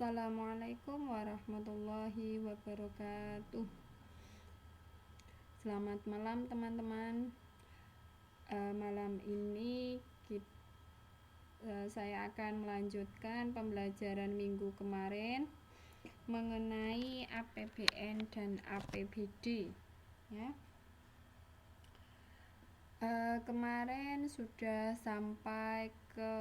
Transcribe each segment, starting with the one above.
Assalamualaikum warahmatullahi wabarakatuh. Selamat malam teman-teman. Malam ini saya akan melanjutkan pembelajaran minggu kemarin mengenai APBN dan APBD. Ya. Kemarin sudah sampai ke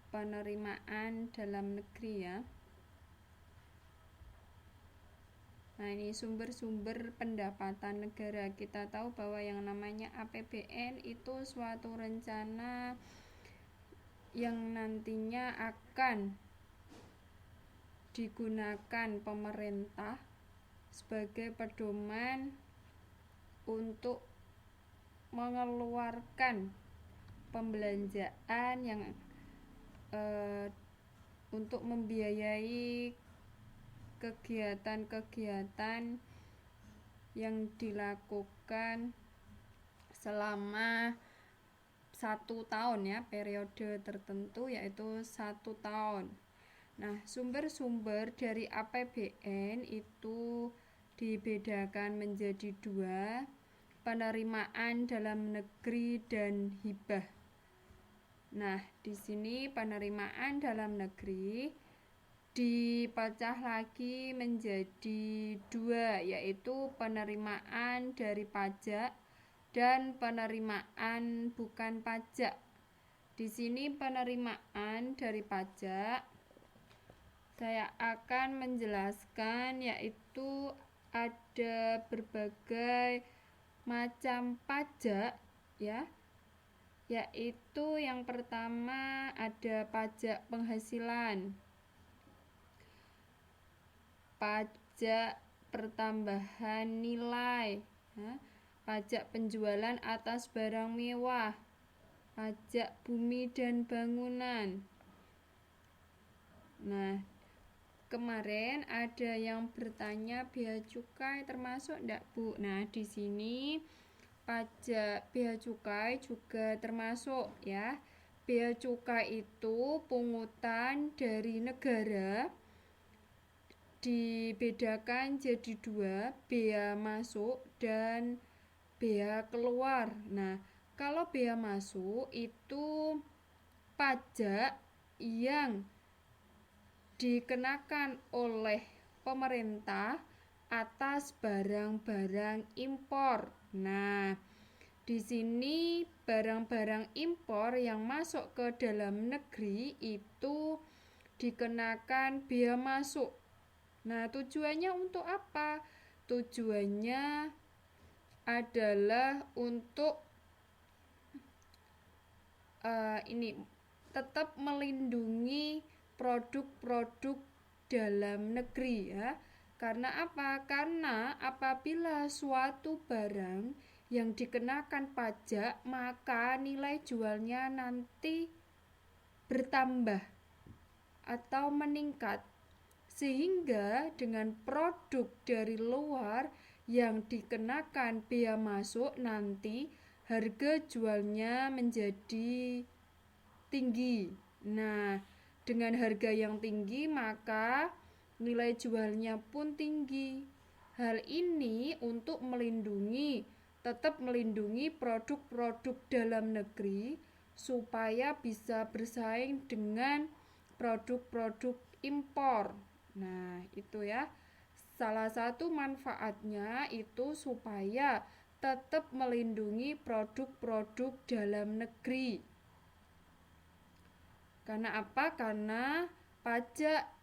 penerimaan dalam negeri ya. Nah, ini sumber-sumber pendapatan negara. Kita tahu bahwa yang namanya APBN itu suatu rencana yang nantinya akan digunakan pemerintah sebagai pedoman untuk mengeluarkan pembelanjaan yang untuk membiayai kegiatan-kegiatan yang dilakukan selama 1 tahun ya, periode tertentu yaitu 1 tahun. Nah, sumber-sumber dari APBN itu dibedakan menjadi 2, penerimaan dalam negeri dan hibah. Nah, di sini penerimaan dalam negeri dipecah lagi menjadi 2, yaitu penerimaan dari pajak dan penerimaan bukan pajak. Di sini penerimaan dari pajak saya akan menjelaskan, yaitu ada berbagai macam pajak ya. Yaitu yang pertama ada pajak penghasilan, pajak pertambahan nilai, pajak penjualan atas barang mewah, pajak bumi dan bangunan. Nah, kemarin ada yang bertanya bea cukai termasuk enggak, Bu? Nah, di sini pajak bea cukai juga termasuk ya. Bea cukai itu pungutan dari negara, dibedakan jadi 2, bea masuk dan bea keluar. Nah, kalau bea masuk itu pajak yang dikenakan oleh pemerintah atas barang-barang impor. Nah, di sini barang-barang impor yang masuk ke dalam negeri itu dikenakan bea masuk. Nah, tujuannya untuk apa? Tujuannya adalah untuk tetap melindungi produk-produk dalam negeri ya. Karena apa? Karena apabila suatu barang yang dikenakan pajak, maka nilai jualnya nanti bertambah atau meningkat, sehingga dengan produk dari luar yang dikenakan bea masuk nanti harga jualnya menjadi tinggi. Nah, dengan harga yang tinggi maka nilai jualnya pun tinggi. Hal ini untuk tetap melindungi produk-produk dalam negeri supaya bisa bersaing dengan produk-produk impor. Nah, itu ya. Salah satu manfaatnya itu supaya tetap melindungi produk-produk dalam negeri. Karena apa? Karena pajak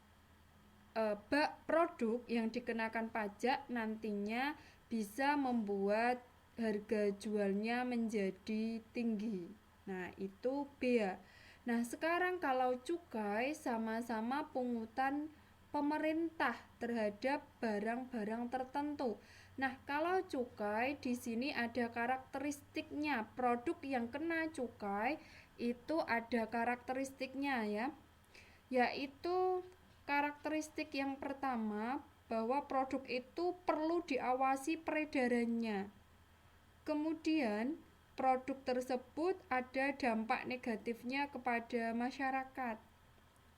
produk yang dikenakan pajak nantinya bisa membuat harga jualnya menjadi tinggi. Nah, itu bea. Nah, sekarang kalau cukai sama-sama pungutan pemerintah terhadap barang-barang tertentu. Nah, kalau cukai di sini ada karakteristiknya. Produk yang kena cukai itu ada karakteristiknya ya. Yaitu karakteristik yang pertama bahwa produk itu perlu diawasi peredarannya. Kemudian produk tersebut ada dampak negatifnya kepada masyarakat.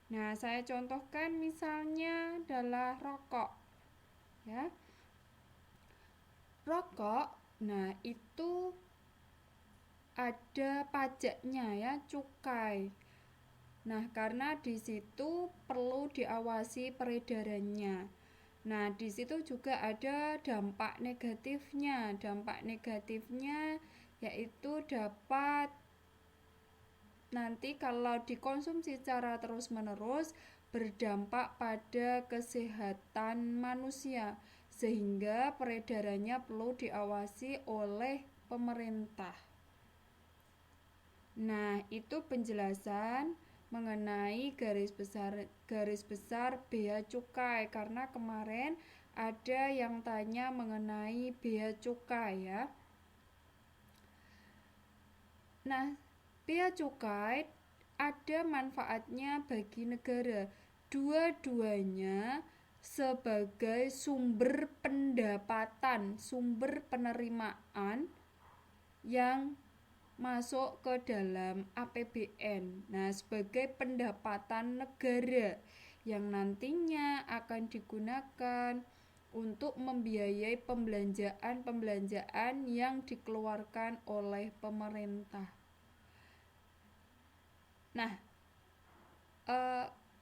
Nah, saya contohkan misalnya adalah rokok, ya. Rokok, nah itu ada pajaknya ya, cukai. Nah, karena di situ perlu diawasi peredarannya. Nah, di situ juga ada dampak negatifnya. Dampak negatifnya yaitu dapat nanti kalau dikonsumsi secara terus-menerus berdampak pada kesehatan manusia sehingga peredarannya perlu diawasi oleh pemerintah. Nah, itu penjelasan mengenai garis besar bea cukai karena kemarin ada yang tanya mengenai bea cukai ya. Nah, bea cukai ada manfaatnya bagi negara. Dua-duanya sebagai sumber pendapatan, sumber penerimaan yang masuk ke dalam APBN. Nah, sebagai pendapatan negara yang nantinya akan digunakan untuk membiayai pembelanjaan yang dikeluarkan oleh pemerintah. Nah,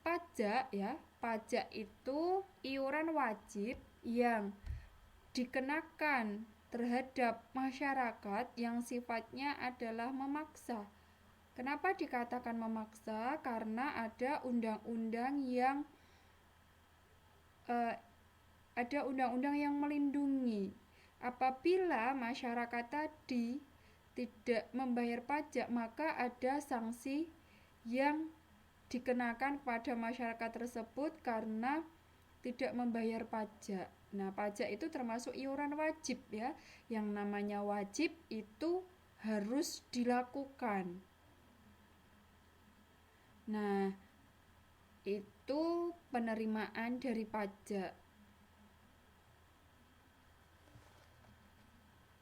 pajak ya, pajak itu iuran wajib yang dikenakan terhadap masyarakat yang sifatnya adalah memaksa. Kenapa dikatakan memaksa? Karena ada undang-undang yang melindungi. Apabila masyarakat tadi tidak membayar pajak, maka ada sanksi yang dikenakan kepada masyarakat tersebut karena tidak membayar pajak. Nah, pajak itu termasuk iuran wajib ya. Yang namanya wajib itu harus dilakukan. Nah, itu penerimaan dari pajak.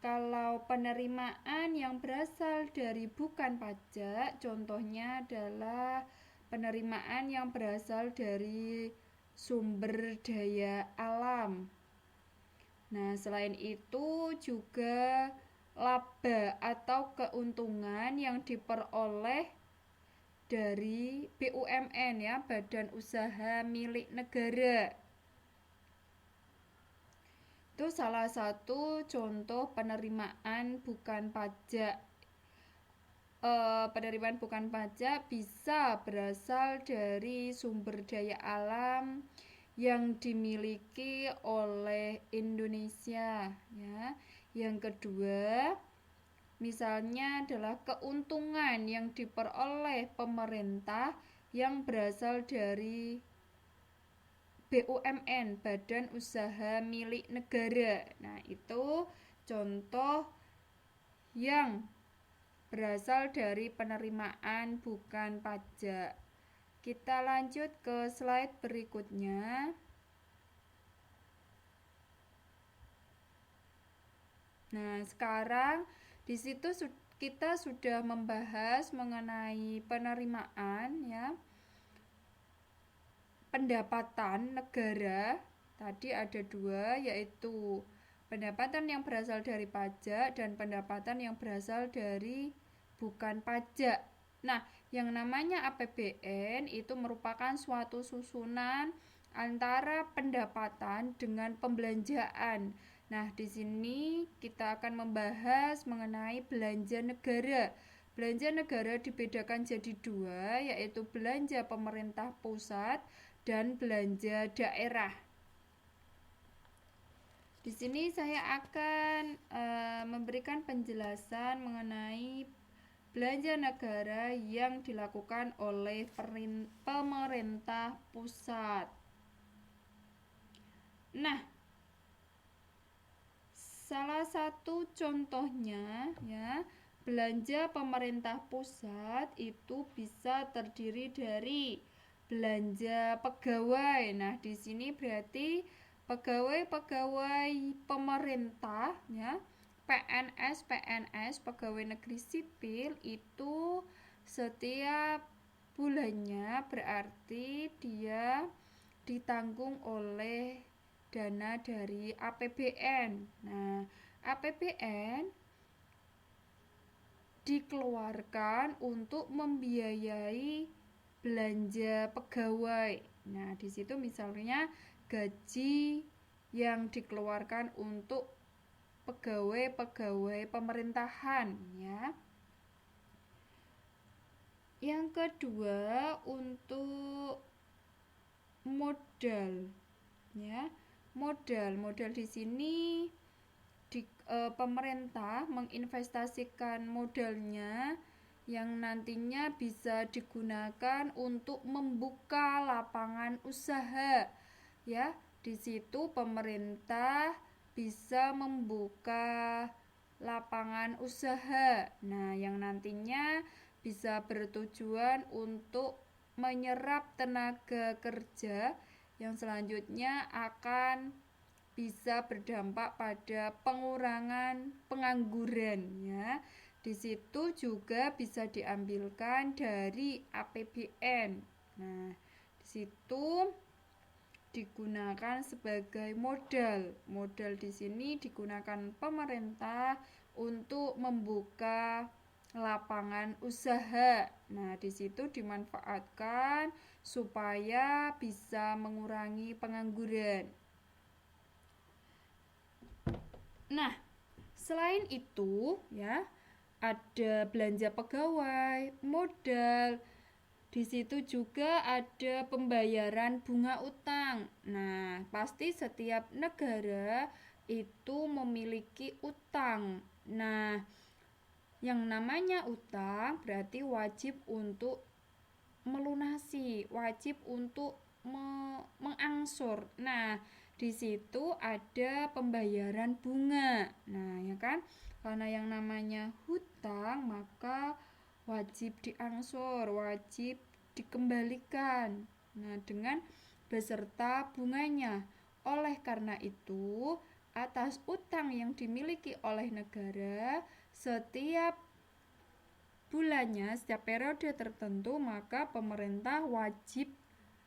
Kalau penerimaan yang berasal dari bukan pajak, contohnya adalah penerimaan yang berasal dari sumber daya alam. Nah, selain itu juga laba atau keuntungan yang diperoleh dari BUMN ya, badan usaha milik negara. Itu salah satu contoh penerimaan bukan pajak. Penerimaan bukan pajak bisa berasal dari sumber daya alam yang dimiliki oleh Indonesia ya. Yang kedua, misalnya adalah keuntungan yang diperoleh pemerintah yang berasal dari BUMN, badan usaha milik negara. Nah, itu contoh yang berasal dari penerimaan bukan pajak. Kita lanjut ke slide berikutnya. Nah, sekarang di situ kita sudah membahas mengenai penerimaan ya. Pendapatan negara tadi ada dua, yaitu pendapatan yang berasal dari pajak dan pendapatan yang berasal dari bukan pajak. Nah, yang namanya APBN itu merupakan suatu susunan antara pendapatan dengan pembelanjaan. Nah, di sini kita akan membahas mengenai belanja negara. Belanja negara dibedakan jadi dua, yaitu belanja pemerintah pusat dan belanja daerah. Di sini saya akan memberikan penjelasan mengenai belanja negara yang dilakukan oleh pemerintah pusat. Nah, salah satu contohnya ya, belanja pemerintah pusat itu bisa terdiri dari belanja pegawai. Nah, di sini berarti pegawai-pegawai pemerintah ya, PNS, pegawai negeri sipil itu setiap bulannya berarti dia ditanggung oleh dana dari APBN. Nah, APBN dikeluarkan untuk membiayai belanja pegawai. Nah, di situ misalnya gaji yang dikeluarkan untuk pegawai-pegawai pemerintahan ya. Yang kedua untuk modal ya. Modal di sini pemerintah menginvestasikan modalnya yang nantinya bisa digunakan untuk membuka lapangan usaha ya. Di situ pemerintah bisa membuka lapangan usaha. Nah, yang nantinya bisa bertujuan untuk menyerap tenaga kerja yang selanjutnya akan bisa berdampak pada pengurangan pengangguran ya. Di situ juga bisa diambilkan dari APBN. Nah, di situ digunakan sebagai modal. Modal di sini digunakan pemerintah untuk membuka lapangan usaha. Nah, di situ dimanfaatkan supaya bisa mengurangi pengangguran. Nah, selain itu ya, ada belanja pegawai, modal. Di situ juga ada pembayaran bunga utang. Nah, pasti setiap negara itu memiliki utang. Nah, yang namanya utang berarti wajib untuk melunasi, wajib untuk mengangsur. Nah, di situ ada pembayaran bunga. Nah, ya kan? Karena yang namanya hutang, maka wajib diangsur, wajib dikembalikan. Nah, dengan beserta bunganya. Oleh karena itu, atas utang yang dimiliki oleh negara, setiap bulannya, setiap periode tertentu, maka pemerintah wajib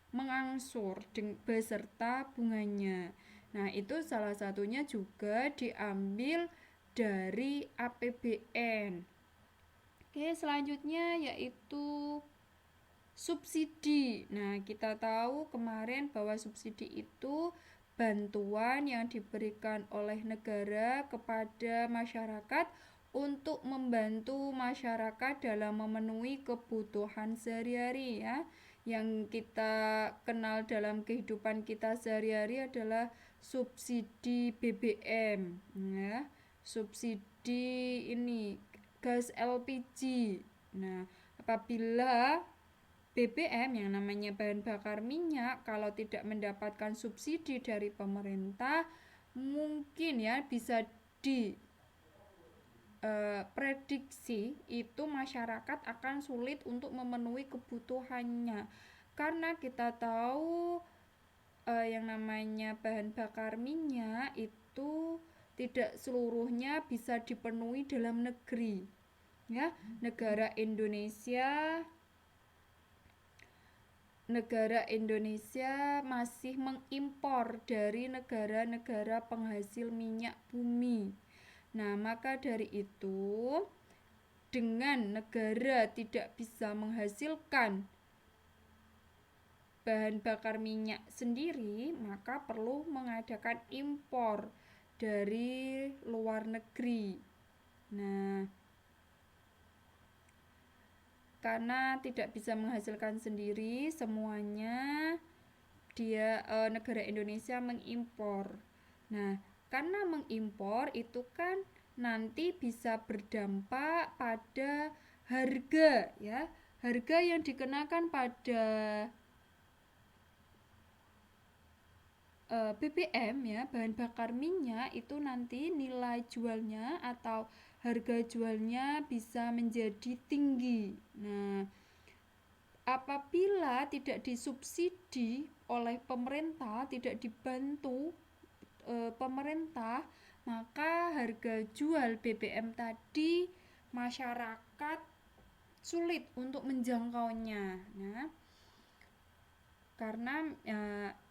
mengangsur beserta bunganya. Nah, itu salah satunya juga diambil dari APBN. Oke, selanjutnya yaitu subsidi. Nah, kita tahu kemarin bahwa subsidi itu bantuan yang diberikan oleh negara kepada masyarakat untuk membantu masyarakat dalam memenuhi kebutuhan sehari-hari ya. Yang kita kenal dalam kehidupan kita sehari-hari adalah subsidi BBM ya. Subsidi ini gas LPG. Nah, apabila BBM yang namanya bahan bakar minyak kalau tidak mendapatkan subsidi dari pemerintah, mungkin ya bisa prediksi itu masyarakat akan sulit untuk memenuhi kebutuhannya, karena kita tahu yang namanya bahan bakar minyak itu tidak seluruhnya bisa dipenuhi dalam negeri ya. Negara Indonesia masih mengimpor dari negara-negara penghasil minyak bumi. Nah, maka dari itu, dengan negara tidak bisa menghasilkan bahan bakar minyak sendiri, maka perlu mengadakan impor dari luar negeri. Nah, karena tidak bisa menghasilkan sendiri semuanya, negara Indonesia mengimpor. Nah, karena mengimpor itu kan nanti bisa berdampak pada harga ya. Harga yang dikenakan pada BBM ya, bahan bakar minyak itu nanti nilai jualnya atau harga jualnya bisa menjadi tinggi. Nah, apabila tidak disubsidi oleh pemerintah, tidak dibantu pemerintah, maka harga jual BBM tadi masyarakat sulit untuk menjangkaunya. Nah, karena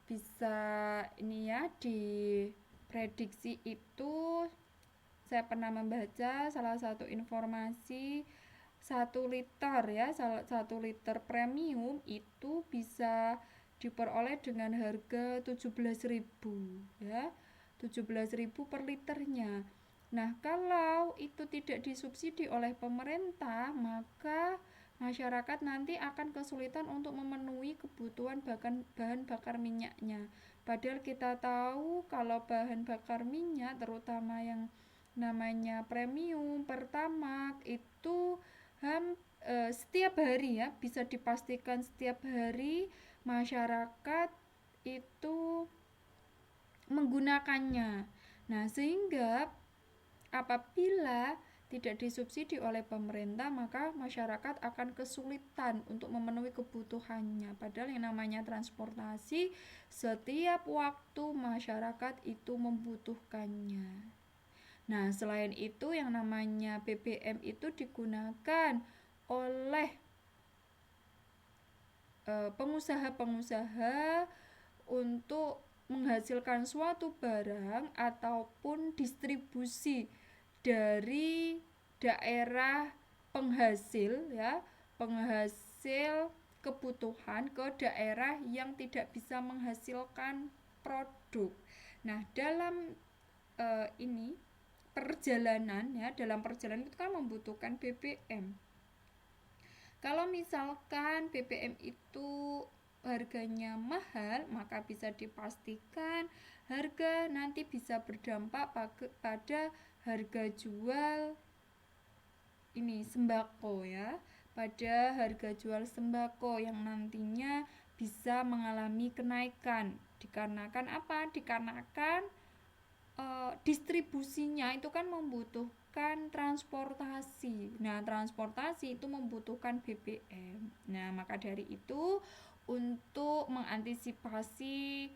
bisa ini ya, diprediksi itu saya pernah membaca salah satu informasi 1 liter ya, 1 liter premium itu bisa diperoleh dengan harga 17.000 ya, 17.000 per liternya. Nah, kalau itu tidak disubsidi oleh pemerintah, maka masyarakat nanti akan kesulitan untuk memenuhi kebutuhan bahan bakar minyaknya. Padahal kita tahu kalau bahan bakar minyak, terutama yang namanya premium, pertamax, itu setiap hari ya, bisa dipastikan setiap hari masyarakat itu menggunakannya. Nah, sehingga apabila tidak disubsidi oleh pemerintah, maka masyarakat akan kesulitan untuk memenuhi kebutuhannya. Padahal yang namanya transportasi, setiap waktu masyarakat itu membutuhkannya. Nah, selain itu yang namanya BBM itu digunakan oleh pengusaha-pengusaha untuk menghasilkan suatu barang ataupun distribusi dari daerah penghasil ya, penghasil kebutuhan ke daerah yang tidak bisa menghasilkan produk. Nah, dalam ini perjalanan ya, dalam perjalanan itu kan membutuhkan BBM. Kalau misalkan BBM itu harganya mahal, maka bisa dipastikan harga nanti bisa berdampak pada harga jual ini sembako ya, pada harga jual sembako yang nantinya bisa mengalami kenaikan. Dikarenakan apa? Dikarenakan distribusinya itu kan membutuhkan transportasi. Nah, transportasi itu membutuhkan BBM. Nah, maka dari itu untuk mengantisipasi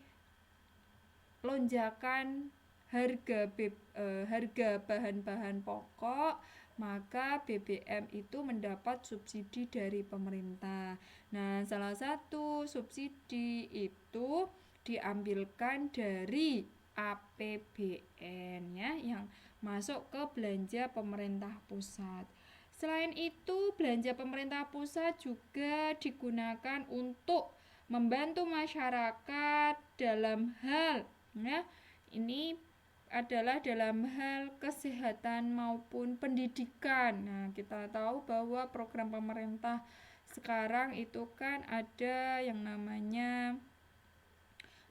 lonjakan harga bahan-bahan pokok, maka BBM itu mendapat subsidi dari pemerintah. Nah, salah satu subsidi itu diambilkan dari APBN ya, yang masuk ke belanja pemerintah pusat. Selain itu, belanja pemerintah pusat juga digunakan untuk membantu masyarakat dalam hal ya, ini adalah dalam hal kesehatan maupun pendidikan. Nah, kita tahu bahwa program pemerintah sekarang itu kan ada yang namanya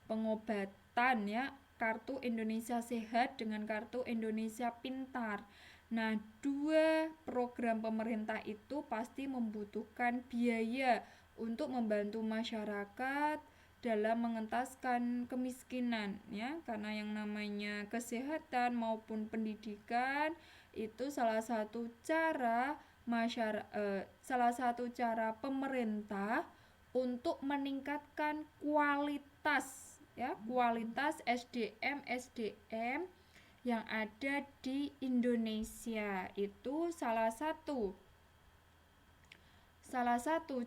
pengobatan ya, kartu Indonesia Sehat dengan kartu Indonesia Pintar. Nah, dua program pemerintah itu pasti membutuhkan biaya untuk membantu masyarakat dalam mengentaskan kemiskinan ya, karena yang namanya kesehatan maupun pendidikan itu salah satu cara pemerintah untuk meningkatkan kualitas ya, kualitas SDM yang ada di Indonesia. Itu salah satu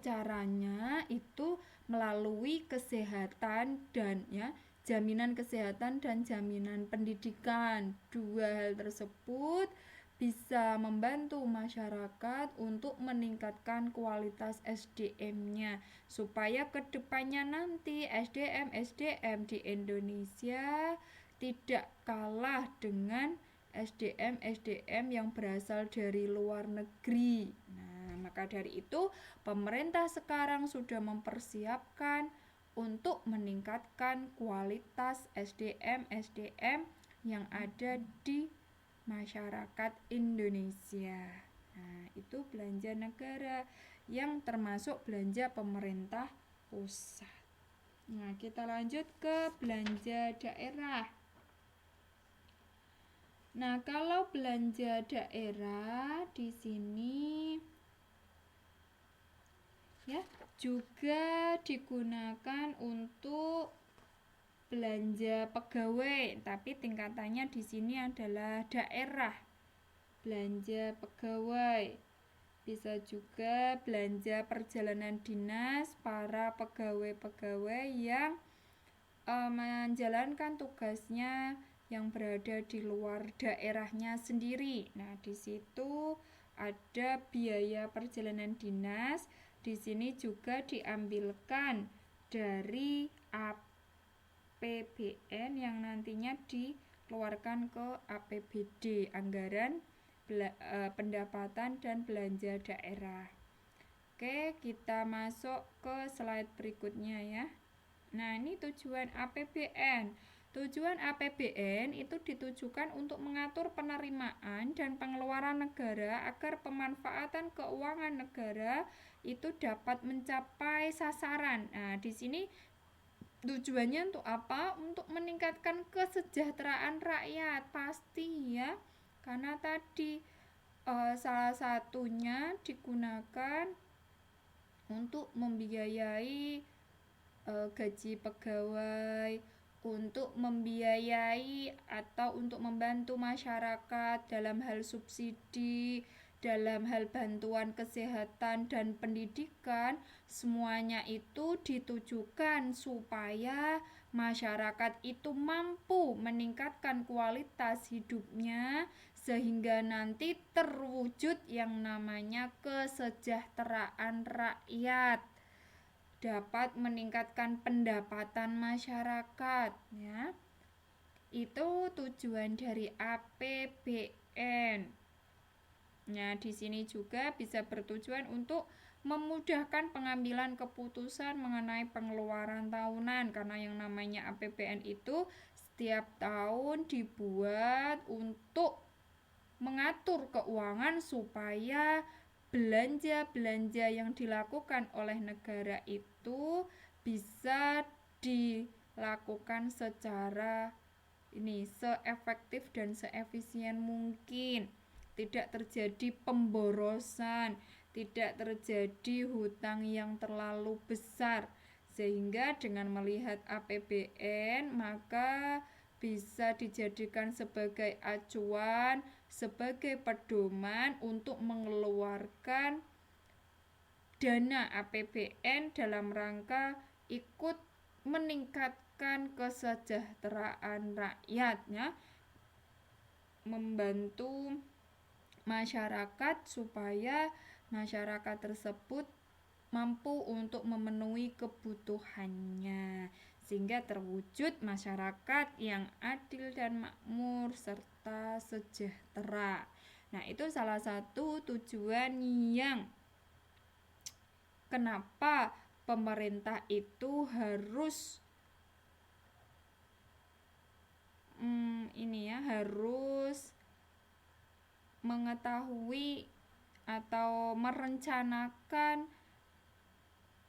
caranya itu melalui kesehatan dan ya, jaminan kesehatan dan jaminan pendidikan. Dua hal tersebut bisa membantu masyarakat untuk meningkatkan kualitas SDM-nya supaya kedepannya nanti SDM di Indonesia tidak kalah dengan SDM yang berasal dari luar negeri. Nah, maka dari itu pemerintah sekarang sudah mempersiapkan untuk meningkatkan kualitas SDM yang ada di masyarakat Indonesia. Nah, itu belanja negara yang termasuk belanja pemerintah pusat. Nah, kita lanjut ke belanja daerah. Nah, kalau belanja daerah di sini ya juga digunakan untuk belanja pegawai, tapi tingkatannya di sini adalah daerah. Belanja pegawai. Bisa juga belanja perjalanan dinas para pegawai-pegawai yang menjalankan tugasnya yang berada di luar daerahnya sendiri. Nah, di situ ada biaya perjalanan dinas. Di sini juga diambilkan dari APBN yang nantinya dikeluarkan ke APBD, anggaran pendapatan dan belanja daerah. Oke, kita masuk ke slide berikutnya ya. Nah, ini tujuan APBN. Tujuan APBN itu ditujukan untuk mengatur penerimaan dan pengeluaran negara agar pemanfaatan keuangan negara itu dapat mencapai sasaran. Nah, di sini tujuannya untuk apa? Untuk meningkatkan kesejahteraan rakyat, pasti ya. Karena tadi salah satunya digunakan untuk membiayai gaji pegawai, untuk membiayai atau untuk membantu masyarakat dalam hal subsidi, dalam hal bantuan kesehatan dan pendidikan. Semuanya itu ditujukan supaya masyarakat itu mampu meningkatkan kualitas hidupnya sehingga nanti terwujud yang namanya kesejahteraan rakyat, dapat meningkatkan pendapatan masyarakat ya. Itu tujuan dari APBN. Nah, di sini juga bisa bertujuan untuk memudahkan pengambilan keputusan mengenai pengeluaran tahunan, karena yang namanya APBN itu setiap tahun dibuat untuk mengatur keuangan supaya belanja-belanja yang dilakukan oleh negara itu bisa dilakukan secara seefektif dan seefisien mungkin. Tidak terjadi pemborosan, tidak terjadi hutang yang terlalu besar. Sehingga dengan melihat APBN maka bisa dijadikan sebagai acuan, sebagai pedoman untuk mengeluarkan dana APBN dalam rangka ikut meningkatkan kesejahteraan rakyatnya, membantu masyarakat supaya masyarakat tersebut mampu untuk memenuhi kebutuhannya sehingga terwujud masyarakat yang adil dan makmur serta sejahtera. Nah, itu salah satu tujuan yang kenapa pemerintah itu harus harus mengetahui atau merencanakan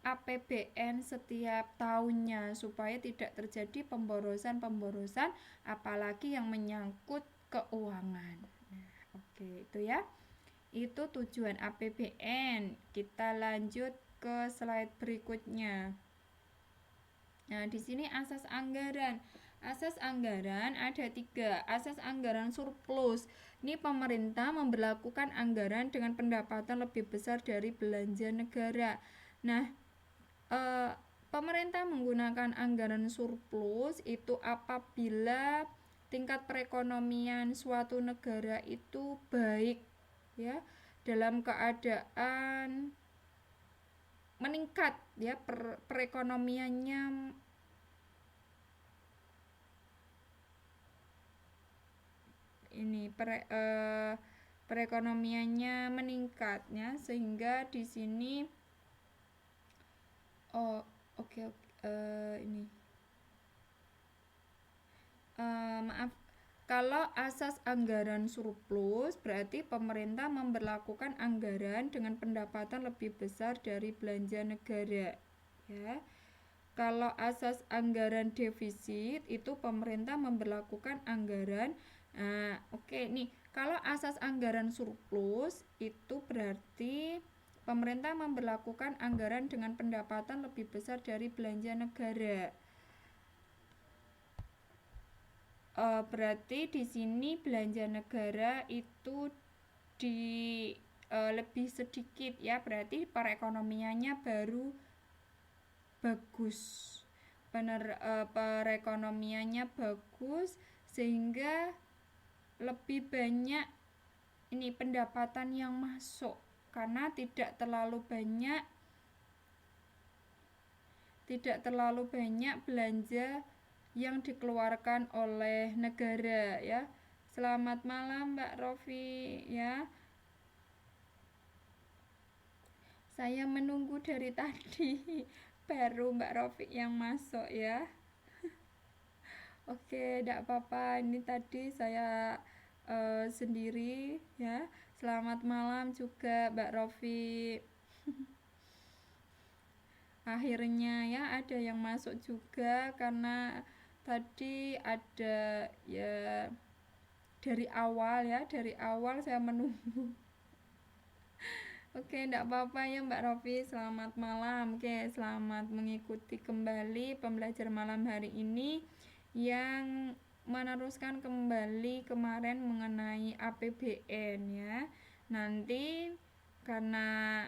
APBN setiap tahunnya supaya tidak terjadi pemborosan apalagi yang menyangkut keuangan. Nah, oke, itu ya. Itu tujuan APBN. Kita lanjut ke slide berikutnya. Nah, di sini asas anggaran. Asas anggaran ada 3. Asas anggaran surplus. Ini pemerintah memberlakukan anggaran dengan pendapatan lebih besar dari belanja negara. Nah, pemerintah menggunakan anggaran surplus itu apabila tingkat perekonomian suatu negara itu baik ya, dalam keadaan meningkat ya, perekonomiannya perekonomiannya meningkat ya, sehingga di sini kalau asas anggaran surplus berarti pemerintah memberlakukan anggaran dengan pendapatan lebih besar dari belanja negara ya. Kalau asas anggaran defisit itu pemerintah memberlakukan anggaran kalau asas anggaran surplus itu berarti pemerintah memberlakukan anggaran dengan pendapatan lebih besar dari belanja negara. Berarti di sini belanja negara itu lebih sedikit ya, berarti perekonomiannya baru bagus. Perekonomiannya bagus sehingga lebih banyak ini pendapatan yang masuk karena tidak terlalu banyak belanja yang dikeluarkan oleh negara ya. Selamat malam Mbak Rofi ya. Saya menunggu dari tadi baru Mbak Rofi yang masuk ya. Oke, tidak apa-apa. Ini tadi saya sendiri ya. Selamat malam juga Mbak Rofi. Akhirnya ya ada yang masuk juga karena tadi ada ya dari awal saya menunggu. Oke, enggak apa-apa ya Mbak Rofi, selamat malam. Oke, selamat mengikuti kembali pembelajaran malam hari ini yang meneruskan kembali kemarin mengenai APBN ya. Nanti karena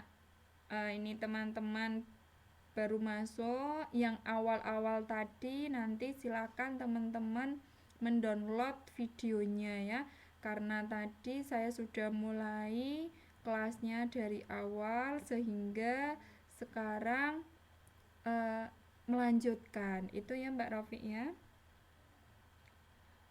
ini teman-teman baru masuk yang awal-awal tadi, nanti silakan teman-teman mendownload videonya ya. Karena tadi saya sudah mulai kelasnya dari awal sehingga sekarang melanjutkan itu ya Mbak Rofi ya.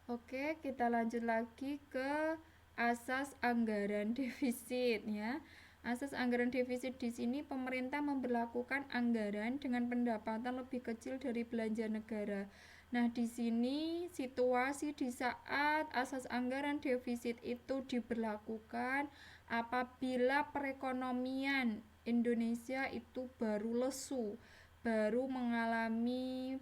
Oke, kita lanjut lagi ke asas anggaran defisit ya. Asas anggaran defisit di sini pemerintah memberlakukan anggaran dengan pendapatan lebih kecil dari belanja negara. Nah, di sini situasi di saat asas anggaran defisit itu diberlakukan apabila perekonomian Indonesia itu baru lesu, baru mengalami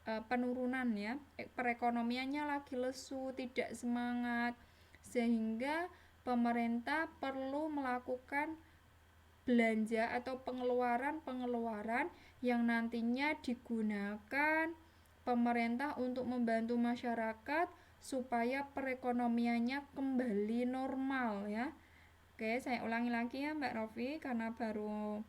penurunan ya, perekonomiannya lagi lesu, tidak semangat, sehingga pemerintah perlu melakukan belanja atau pengeluaran yang nantinya digunakan pemerintah untuk membantu masyarakat supaya perekonomiannya kembali normal ya. Oke, saya ulangi lagi ya Mbak Rofi karena baru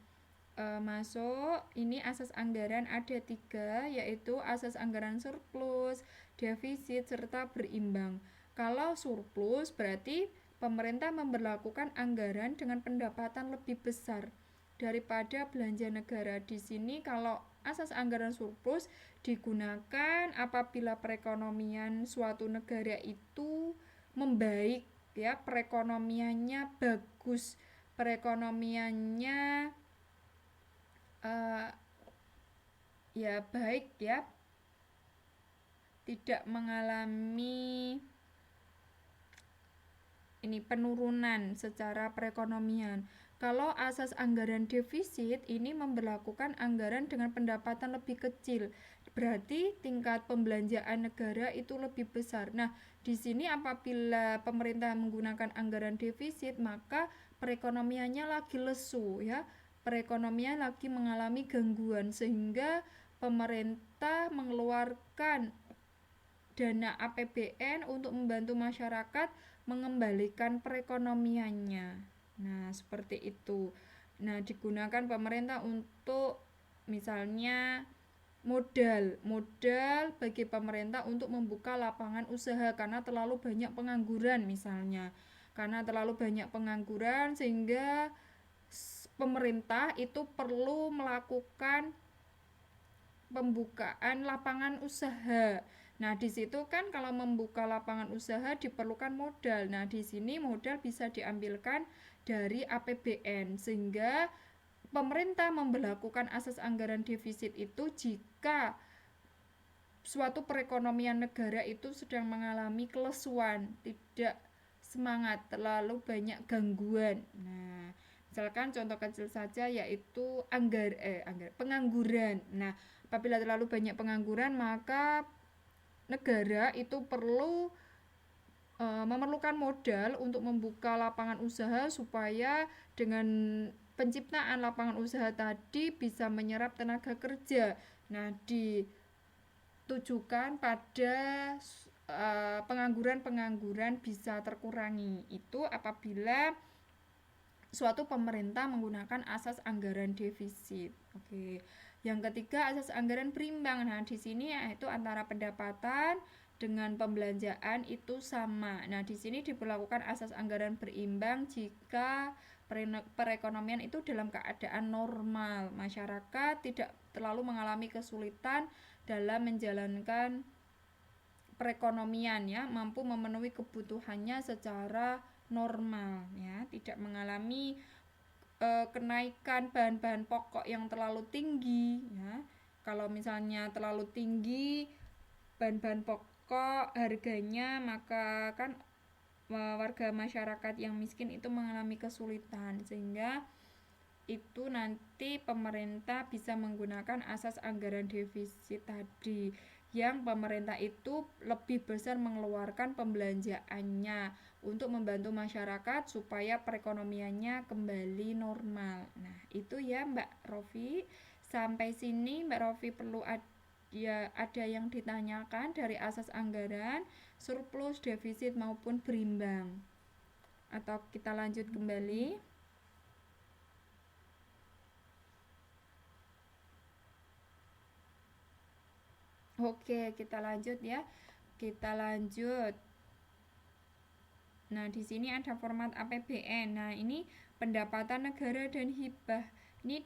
masuk. Ini asas anggaran ada 3, yaitu asas anggaran surplus, defisit, serta berimbang. Kalau surplus berarti pemerintah memberlakukan anggaran dengan pendapatan lebih besar daripada belanja negara. Di sini kalau asas anggaran surplus digunakan apabila perekonomian suatu negara itu membaik ya, perekonomiannya bagus, perekonomiannya ya baik ya, tidak mengalami ini penurunan secara perekonomian. Kalau asas anggaran defisit ini memberlakukan anggaran dengan pendapatan lebih kecil, berarti tingkat pembelanjaan negara itu lebih besar. Nah, di sini apabila pemerintah menggunakan anggaran defisit, maka perekonomiannya lagi lesu ya. Perekonomian lagi mengalami gangguan sehingga pemerintah mengeluarkan dana APBN untuk membantu masyarakat mengembalikan perekonomiannya. Nah, seperti itu. Nah, digunakan pemerintah untuk misalnya modal bagi pemerintah untuk membuka lapangan usaha karena terlalu banyak pengangguran misalnya. Karena terlalu banyak pengangguran sehingga pemerintah itu perlu melakukan pembukaan lapangan usaha. Nah, di situ kan kalau membuka lapangan usaha diperlukan modal. Nah, di sini modal bisa diambilkan dari APBN sehingga pemerintah memberlakukan asas anggaran defisit itu jika suatu perekonomian negara itu sedang mengalami kelesuan, tidak semangat, terlalu banyak gangguan. Nah, misalkan contoh kecil saja yaitu pengangguran. Nah, apabila terlalu banyak pengangguran maka negara itu perlu memerlukan modal untuk membuka lapangan usaha supaya dengan penciptaan lapangan usaha tadi bisa menyerap tenaga kerja. Nah, ditujukan pada pengangguran bisa terkurangi. Itu apabila suatu pemerintah menggunakan asas anggaran defisit. Oke. Yang ketiga, asas anggaran berimbang. Nah, di sini yaitu antara pendapatan dengan pembelanjaan itu sama. Nah, di sini diberlakukan asas anggaran berimbang jika perekonomian itu dalam keadaan normal. Masyarakat tidak terlalu mengalami kesulitan dalam menjalankan perekonomian, ya, mampu memenuhi kebutuhannya secara normal, ya, tidak mengalami kenaikan bahan-bahan pokok yang terlalu tinggi, ya. Kalau misalnya terlalu tinggi bahan-bahan pokok harganya, maka kan warga masyarakat yang miskin itu mengalami kesulitan, sehingga itu nanti pemerintah bisa menggunakan asas anggaran defisit tadi, yang pemerintah itu lebih besar mengeluarkan pembelanjaannya untuk membantu masyarakat supaya perekonomiannya kembali normal. Nah, itu ya Mbak Rofi. Sampai sini Mbak Rofi perlu ada yang ditanyakan dari asas anggaran, surplus, defisit maupun berimbang, atau kita lanjut kembali? Oke, kita lanjut ya. Kita lanjut. Nah, di sini ada format APBN. Nah, ini pendapatan negara dan hibah. Ini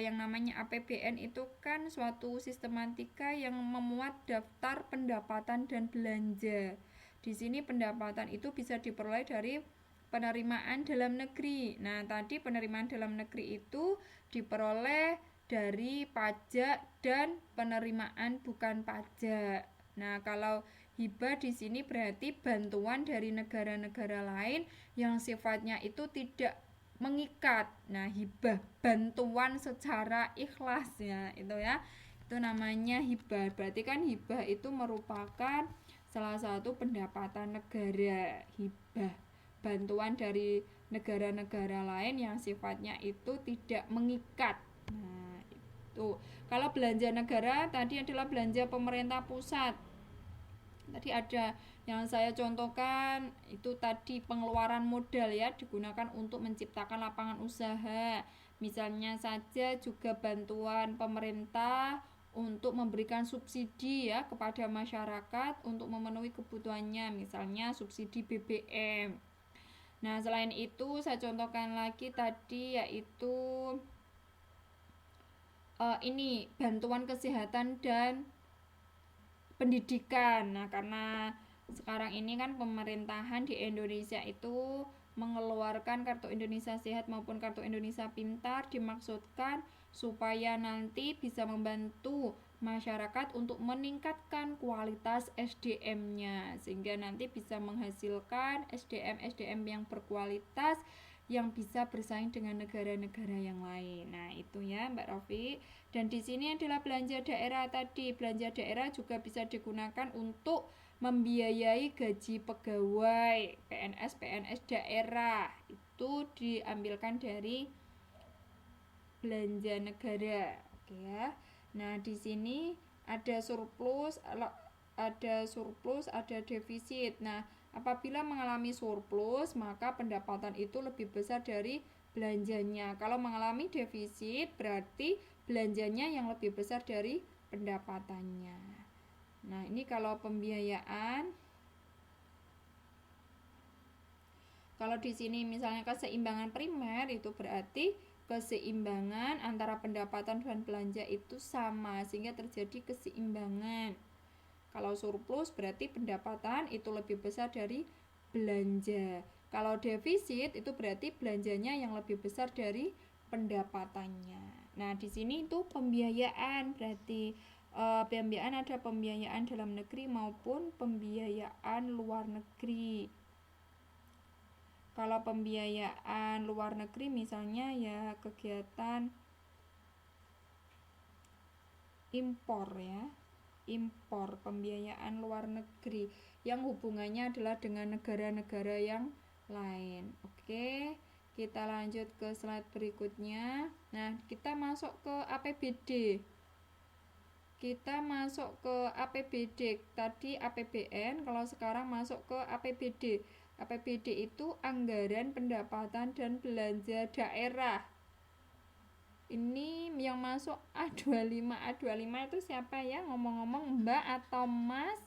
yang namanya APBN itu kan suatu sistematika yang memuat daftar pendapatan dan belanja. Di sini pendapatan itu bisa diperoleh dari penerimaan dalam negeri. Nah, tadi penerimaan dalam negeri itu diperoleh dari pajak dan penerimaan bukan pajak. Nah, kalau hibah di sini berarti bantuan dari negara-negara lain yang sifatnya itu tidak mengikat. Nah, hibah bantuan secara ikhlas, ya, itu ya. Itu namanya hibah. Berarti kan hibah itu merupakan salah satu pendapatan negara. Hibah bantuan dari negara-negara lain yang sifatnya itu tidak mengikat. Nah, itu. Kalau belanja negara tadi adalah belanja pemerintah pusat. Tadi ada yang saya contohkan itu tadi pengeluaran modal, ya, digunakan untuk menciptakan lapangan usaha. Misalnya saja juga bantuan pemerintah untuk memberikan subsidi, ya, kepada masyarakat untuk memenuhi kebutuhannya, misalnya subsidi BBM. Nah, selain itu saya contohkan lagi tadi yaitu ini bantuan kesehatan dan pendidikan. Nah, karena sekarang ini kan pemerintahan di Indonesia itu mengeluarkan kartu Indonesia Sehat maupun kartu Indonesia Pintar, dimaksudkan supaya nanti bisa membantu masyarakat untuk meningkatkan kualitas SDM-nya, sehingga nanti bisa menghasilkan SDM yang berkualitas yang bisa bersaing dengan negara-negara yang lain. Nah, itu ya Mbak Rofi. Dan di sini adalah belanja daerah tadi. Belanja daerah juga bisa digunakan untuk membiayai gaji pegawai PNS daerah. Itu diambilkan dari belanja negara. Oke ya. Nah, di sini ada surplus, ada defisit. Nah, apabila mengalami surplus, maka pendapatan itu lebih besar dari belanjanya. Kalau mengalami defisit, berarti belanjanya yang lebih besar dari pendapatannya. Nah, ini kalau pembiayaan. Kalau di sini misalnya keseimbangan primer, itu berarti keseimbangan antara pendapatan dan belanja itu sama, sehingga terjadi keseimbangan. Kalau surplus berarti pendapatan itu lebih besar dari belanja. Kalau defisit itu berarti belanjanya yang lebih besar dari pendapatannya. Nah, di sini itu pembiayaan, berarti pembiayaan ada pembiayaan dalam negeri maupun pembiayaan luar negeri. Kalau pembiayaan luar negeri misalnya ya kegiatan impor, ya, impor, pembiayaan luar negeri yang hubungannya adalah dengan negara-negara yang lain. Oke, kita lanjut ke slide berikutnya. Nah, kita masuk ke APBD. Tadi APBN, kalau sekarang masuk ke APBD. APBD itu anggaran pendapatan dan belanja daerah. Ini yang masuk A25. A25 itu siapa ya? Ngomong-ngomong Mbak atau Mas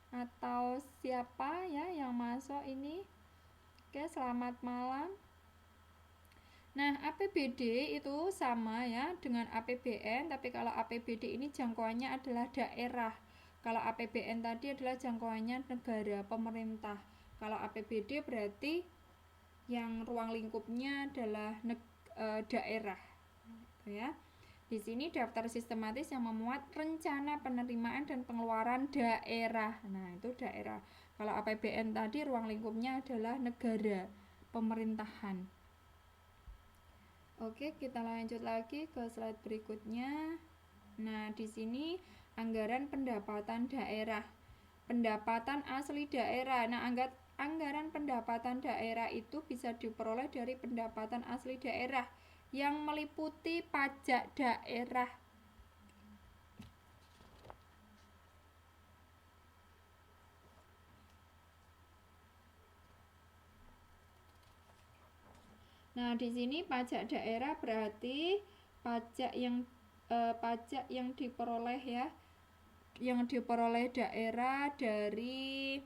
atau siapa ya yang masuk ini? Oke, selamat malam. Nah, APBD itu sama ya dengan APBN, tapi kalau APBD ini jangkauannya adalah daerah. Kalau APBN tadi adalah jangkauannya negara, pemerintah. Kalau APBD berarti yang ruang lingkupnya adalah daerah. Ya. Di sini daftar sistematis yang memuat rencana penerimaan dan pengeluaran daerah. Nah, itu daerah. Kalau APBN tadi ruang lingkupnya adalah negara, pemerintahan. Oke, kita lanjut lagi ke slide berikutnya. Nah, di sini anggaran pendapatan daerah. Pendapatan asli daerah. Nah, anggaran pendapatan daerah itu bisa diperoleh dari pendapatan asli daerah yang meliputi pajak daerah. Nah, di sini pajak daerah berarti pajak yang diperoleh ya, yang diperoleh daerah dari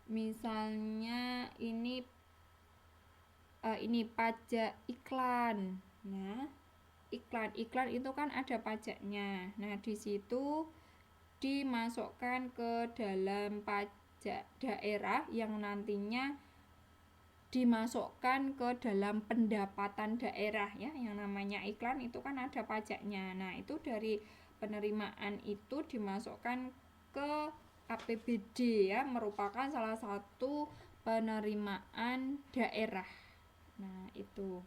misalnya ini pajak iklan. Nah, iklan itu kan ada pajaknya. Nah, di situ dimasukkan ke dalam pajak daerah yang nantinya dimasukkan ke dalam pendapatan daerah ya. Yang namanya iklan itu kan ada pajaknya. Nah, itu dari penerimaan itu dimasukkan ke APBD ya, merupakan salah satu penerimaan daerah. Nah, itu.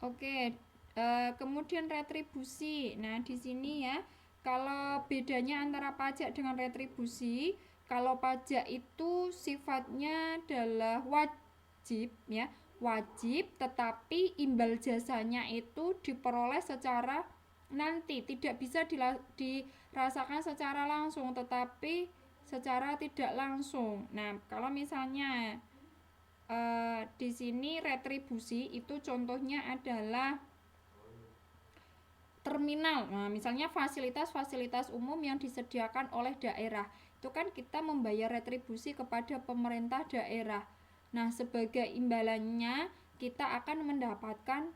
Oke, kemudian retribusi. Nah, di sini ya, kalau bedanya antara pajak dengan retribusi, kalau pajak itu sifatnya adalah wajib ya, wajib, tetapi imbal jasanya itu diperoleh secara nanti, tidak bisa dirasakan secara langsung, tetapi secara tidak langsung. Nah, kalau misalnya di sini retribusi itu contohnya adalah terminal. Nah, misalnya fasilitas-fasilitas umum yang disediakan oleh daerah. Itu kan kita membayar retribusi kepada pemerintah daerah. Nah, sebagai imbalannya kita akan mendapatkan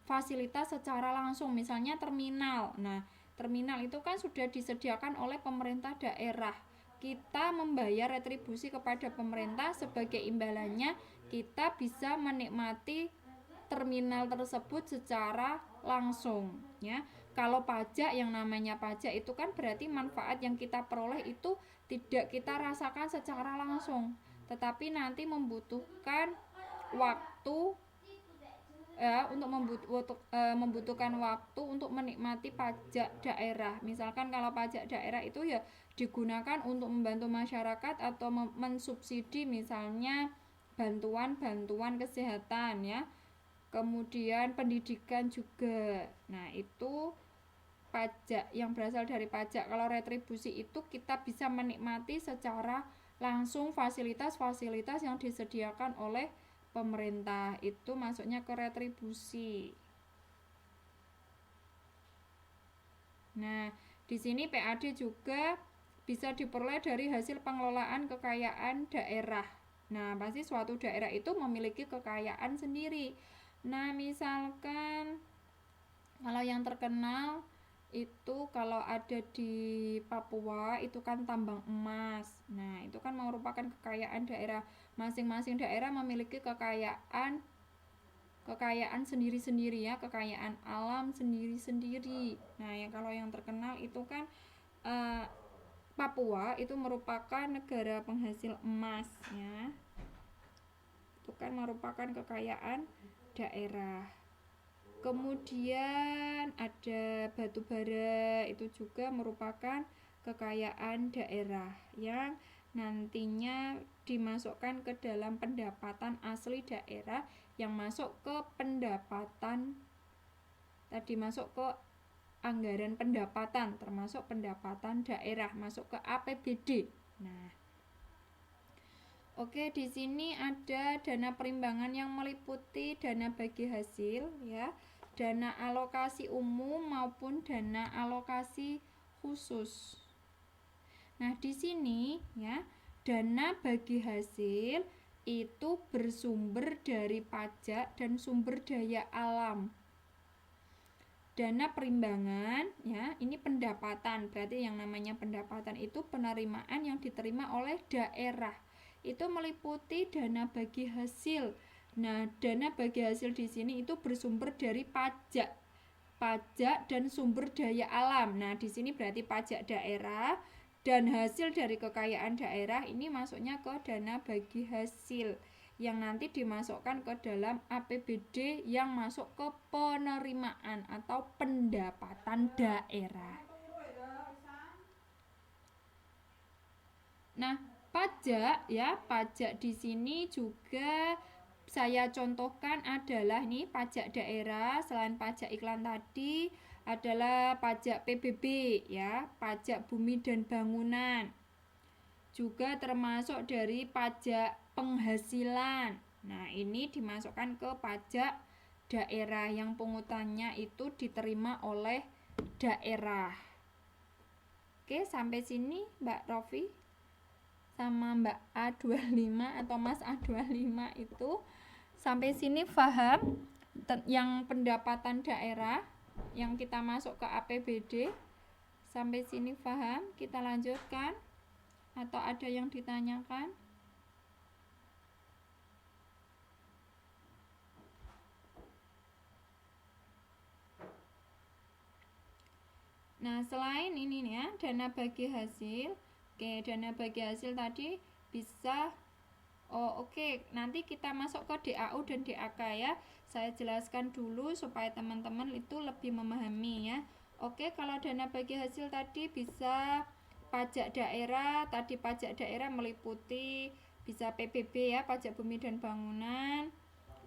fasilitas secara langsung, misalnya terminal. Nah, terminal itu kan sudah disediakan oleh pemerintah daerah. Kita membayar retribusi kepada pemerintah, sebagai imbalannya kita bisa menikmati terminal tersebut secara langsung ya. Kalau pajak, yang namanya pajak itu kan berarti manfaat yang kita peroleh itu tidak kita rasakan secara langsung, tetapi nanti membutuhkan waktu ya, untuk membutuhkan waktu untuk menikmati pajak daerah. Misalkan kalau pajak daerah itu ya digunakan untuk membantu masyarakat atau mensubsidi misalnya bantuan kesehatan ya, kemudian pendidikan juga. Nah, itu pajak yang berasal dari pajak. Kalau retribusi itu kita bisa menikmati secara langsung fasilitas-fasilitas yang disediakan oleh pemerintah, itu masuknya ke retribusi. Nah, di sini PAD juga bisa diperoleh dari hasil pengelolaan kekayaan daerah. Nah, pasti suatu daerah itu memiliki kekayaan sendiri. Nah, misalkan kalau yang terkenal itu kalau ada di Papua itu kan tambang emas. Nah, itu kan merupakan kekayaan daerah. Masing-masing daerah memiliki kekayaan sendiri-sendiri ya, kekayaan alam sendiri-sendiri. Nah, kalau yang terkenal itu kan Papua itu merupakan negara penghasil emas ya. Itu kan merupakan kekayaan daerah. Kemudian ada batu bara, itu juga merupakan kekayaan daerah yang nantinya dimasukkan ke dalam pendapatan asli daerah yang masuk ke pendapatan tadi, masuk ke anggaran pendapatan, termasuk pendapatan daerah, masuk ke APBD. Nah, oke, di sini ada dana perimbangan yang meliputi dana bagi hasil ya, dana alokasi umum maupun dana alokasi khusus. Nah, di sini ya, dana bagi hasil itu bersumber dari pajak dan sumber daya alam. Dana perimbangan ya, ini pendapatan. Berarti yang namanya pendapatan itu penerimaan yang diterima oleh daerah. Itu meliputi dana bagi hasil. Nah, dana bagi hasil di sini itu bersumber dari pajak dan sumber daya alam. Nah, di sini berarti pajak daerah dan hasil dari kekayaan daerah ini masuknya ke dana bagi hasil yang nanti dimasukkan ke dalam APBD yang masuk ke penerimaan atau pendapatan daerah. Nah, pajak ya, pajak di sini juga saya contohkan adalah nih pajak daerah. Selain pajak iklan tadi adalah pajak PBB ya, pajak bumi dan bangunan. Juga termasuk dari pajak penghasilan. Nah, ini dimasukkan ke pajak daerah yang pungutannya itu diterima oleh daerah. Oke, sampai sini Mbak Rofi sama Mbak A25 atau Mas A25 itu sampai sini paham yang pendapatan daerah yang kita masuk ke APBD. Sampai sini paham? Kita lanjutkan atau ada yang ditanyakan? Nah, selain ini nih ya, dana bagi hasil. Oke, dana bagi hasil tadi bisa nanti kita masuk ke DAU dan DAK ya. Saya jelaskan dulu supaya teman-teman itu lebih memahami ya. Oke, kalau dana bagi hasil tadi bisa pajak daerah, tadi pajak daerah meliputi bisa PBB ya, pajak bumi dan bangunan,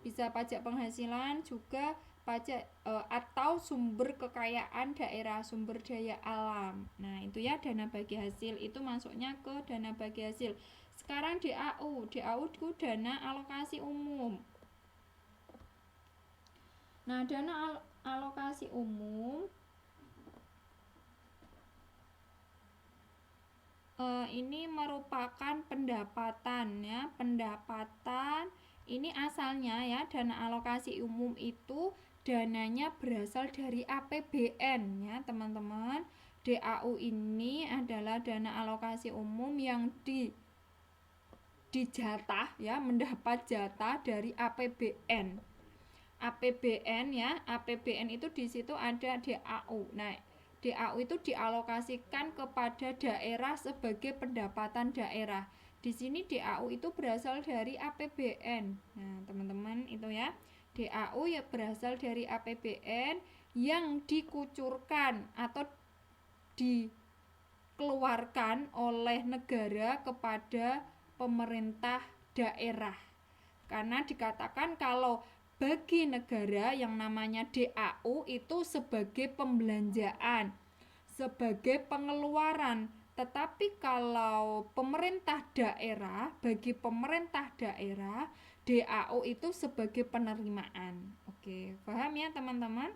bisa pajak penghasilan, juga pajak atau sumber kekayaan daerah, sumber daya alam. Nah, itu ya dana bagi hasil itu masuknya ke dana bagi hasil. Sekarang DAU itu dana alokasi umum. Nah, dana alokasi umum ini merupakan pendapatan ya, pendapatan ini asalnya ya, dana alokasi umum itu dananya berasal dari APBN ya teman-teman. DAU ini adalah dana alokasi umum yang dijatah ya, mendapat jatah dari APBN. APBN ya, APBN itu di situ ada DAU. Nah, DAU itu dialokasikan kepada daerah sebagai pendapatan daerah. Di sini DAU itu berasal dari APBN. Nah, teman-teman itu ya. DAU ya berasal dari APBN yang dikucurkan atau dikeluarkan oleh negara kepada pemerintah daerah. Karena dikatakan kalau bagi negara yang namanya DAU itu sebagai pembelanjaan, sebagai pengeluaran. Tetapi kalau pemerintah daerah, bagi pemerintah daerah, DAU itu sebagai penerimaan. Oke, paham ya teman-teman?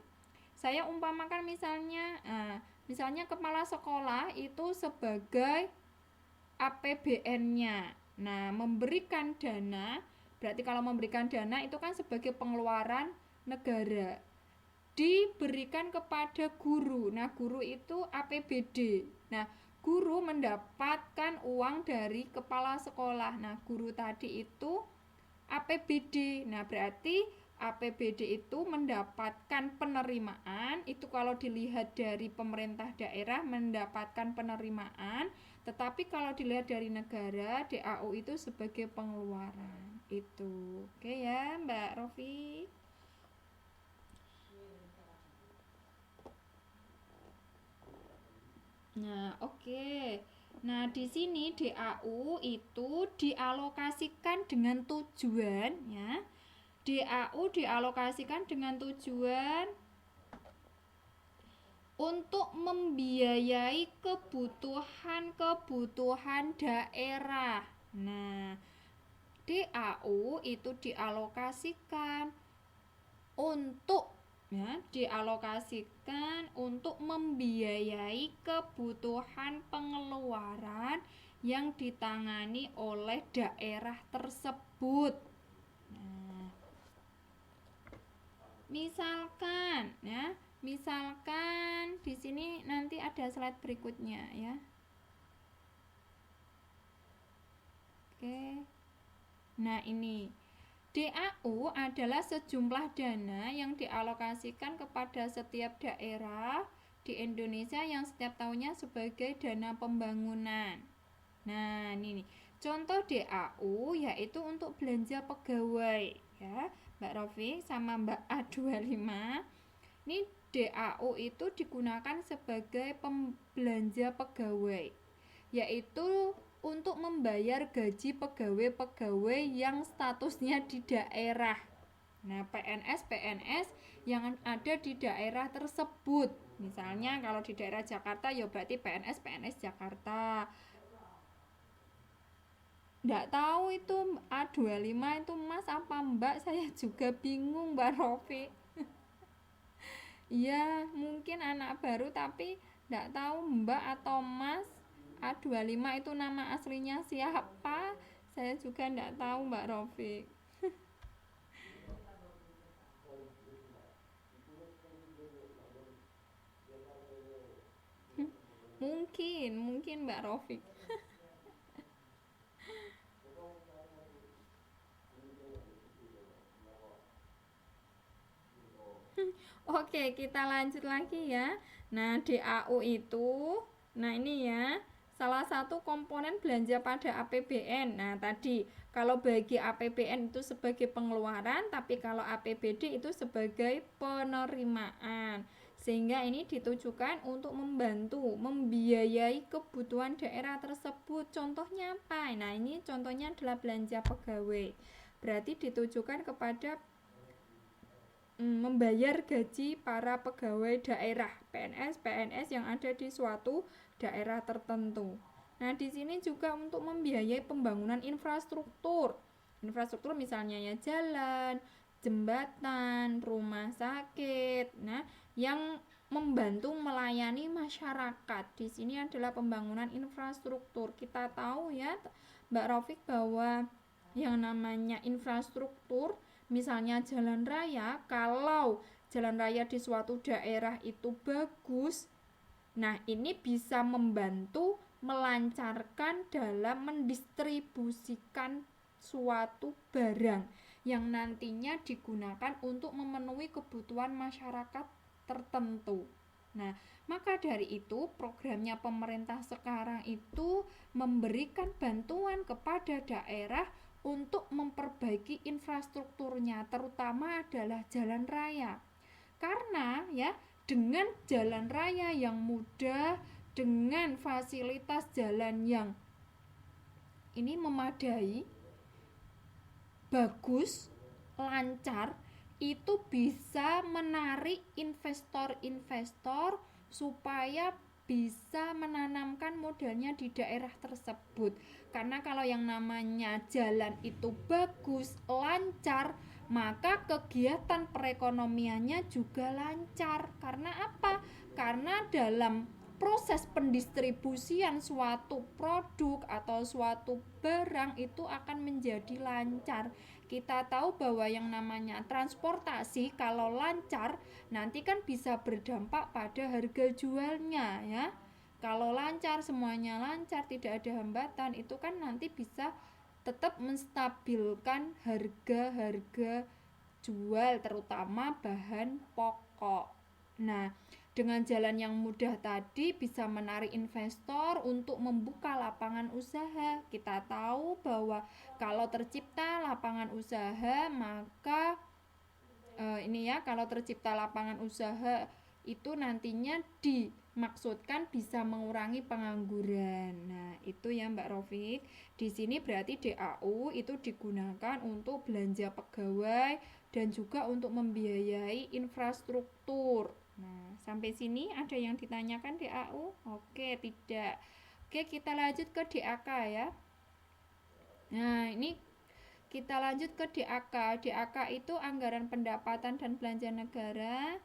Saya umpamakan misalnya kepala sekolah itu sebagai APBN-nya. Nah, memberikan dana, berarti kalau memberikan dana itu kan sebagai pengeluaran negara. Diberikan kepada guru. Nah, guru itu APBD. Nah, guru mendapatkan uang dari kepala sekolah. Nah, guru tadi itu APBD. Nah, berarti APBD itu mendapatkan penerimaan. Itu kalau dilihat dari pemerintah daerah mendapatkan penerimaan. Tetapi kalau dilihat dari negara, DAU itu sebagai pengeluaran. Itu. Oke ya, Mbak Rofi. Nah, oke. Nah, di sini DAU itu dialokasikan dengan tujuan ya. DAU dialokasikan dengan tujuan untuk membiayai kebutuhan-kebutuhan daerah. Nah, DAU itu dialokasikan untuk dialokasikan untuk membiayai kebutuhan pengeluaran yang ditangani oleh daerah tersebut. Nah, misalkan di sini nanti ada slide berikutnya ya. Oke. Nah, ini DAU adalah sejumlah dana yang dialokasikan kepada setiap daerah di Indonesia yang setiap tahunnya sebagai dana pembangunan. Nah, ini nih. Contoh DAU yaitu untuk belanja pegawai ya, Mbak Rofi sama Mbak A25. Ini DAU itu digunakan sebagai belanja pegawai, yaitu untuk membayar gaji pegawai-pegawai yang statusnya di daerah. Nah, PNS yang ada di daerah tersebut. Misalnya kalau di daerah Jakarta ya berarti PNS Jakarta. Nggak tahu itu A25 itu Mas apa Mbak, saya juga bingung Mbak Rofi. Iya, mungkin anak baru tapi nggak tahu Mbak atau Mas. A25 itu nama aslinya siapa? Saya juga nggak tahu Mbak Rofi. Mungkin Mbak Rofi. Oke, kita lanjut lagi ya. Nah, DAU itu, nah ini ya, salah satu komponen belanja pada APBN. Nah, tadi kalau bagi APBN itu sebagai pengeluaran, tapi kalau APBD itu sebagai penerimaan. Sehingga ini ditujukan untuk membantu, membiayai kebutuhan daerah tersebut. Contohnya apa? Nah, ini contohnya adalah belanja pegawai. Berarti ditujukan kepada membayar gaji para pegawai daerah PNS yang ada di suatu daerah tertentu. Nah, di sini juga untuk membiayai pembangunan infrastruktur. Infrastruktur misalnya ya jalan, jembatan, rumah sakit. Nah, yang membantu melayani masyarakat. Di sini adalah pembangunan infrastruktur. Kita tahu ya, Mbak Rafiq, bahwa yang namanya infrastruktur misalnya jalan raya, kalau jalan raya di suatu daerah itu bagus, nah ini bisa membantu melancarkan dalam mendistribusikan suatu barang yang nantinya digunakan untuk memenuhi kebutuhan masyarakat tertentu. Nah, maka dari itu programnya pemerintah sekarang itu memberikan bantuan kepada daerah untuk memperbaiki infrastrukturnya, terutama adalah jalan raya. Karena ya, dengan jalan raya yang mudah, dengan fasilitas jalan yang ini memadai, bagus, lancar, itu bisa menarik investor-investor supaya bisa menanamkan modalnya di daerah tersebut. Karena kalau yang namanya jalan itu bagus, lancar, maka kegiatan perekonomiannya juga lancar. Karena apa? Karena dalam proses pendistribusian suatu produk atau suatu barang itu akan menjadi lancar. Kita tahu bahwa yang namanya transportasi kalau lancar nanti kan bisa berdampak pada harga jualnya ya. Kalau lancar, semuanya lancar, tidak ada hambatan, itu kan nanti bisa tetap menstabilkan harga-harga jual terutama bahan pokok. Nah, dengan jalan yang mudah tadi bisa menarik investor untuk membuka lapangan usaha. Kita tahu bahwa kalau tercipta lapangan usaha, maka kalau tercipta lapangan usaha itu nantinya maksudkan bisa mengurangi pengangguran. Nah, itu ya Mbak Rofik. Di sini berarti DAU itu digunakan untuk belanja pegawai dan juga untuk membiayai infrastruktur. Nah, sampai sini ada yang ditanyakan DAU? Oke, tidak. Oke, kita lanjut ke DAK ya. Nah, ini kita lanjut ke DAK. DAK itu anggaran pendapatan dan belanja negara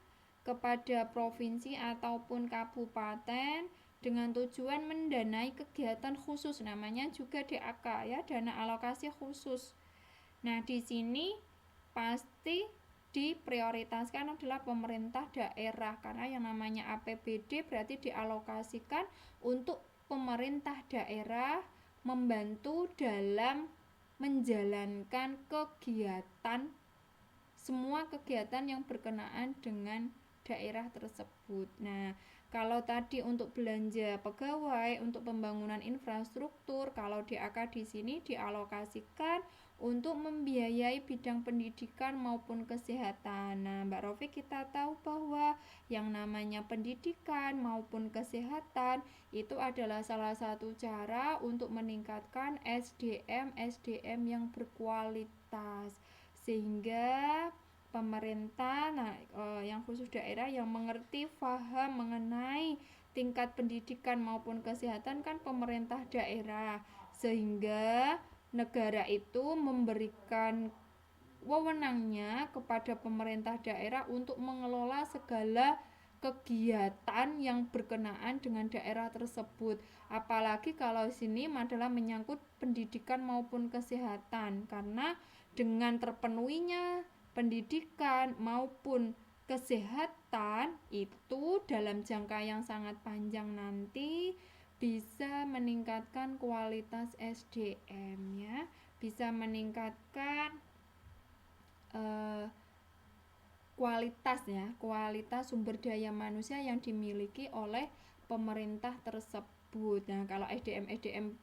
kepada provinsi ataupun kabupaten dengan tujuan mendanai kegiatan khusus, namanya juga DAK ya, dana alokasi khusus. Nah, di sini pasti diprioritaskan adalah pemerintah daerah karena yang namanya APBD berarti dialokasikan untuk pemerintah daerah membantu dalam menjalankan kegiatan, semua kegiatan yang berkenaan dengan daerah tersebut. Nah, kalau tadi untuk belanja pegawai, untuk pembangunan infrastruktur, kalau DAK di sini dialokasikan untuk membiayai bidang pendidikan maupun kesehatan. Nah, Mbak Rofi, kita tahu bahwa yang namanya pendidikan maupun kesehatan itu adalah salah satu cara untuk meningkatkan SDM yang berkualitas, sehingga pemerintah yang khusus daerah yang mengerti, paham mengenai tingkat pendidikan maupun kesehatan kan pemerintah daerah, sehingga negara itu memberikan wewenangnya kepada pemerintah daerah untuk mengelola segala kegiatan yang berkenaan dengan daerah tersebut. Apalagi kalau sini adalah menyangkut pendidikan maupun kesehatan, karena dengan terpenuhinya pendidikan maupun kesehatan itu dalam jangka yang sangat panjang nanti bisa meningkatkan kualitas SDM ya, bisa meningkatkan kualitas sumber daya manusia yang dimiliki oleh pemerintah tersebut. Nah, kalau SDM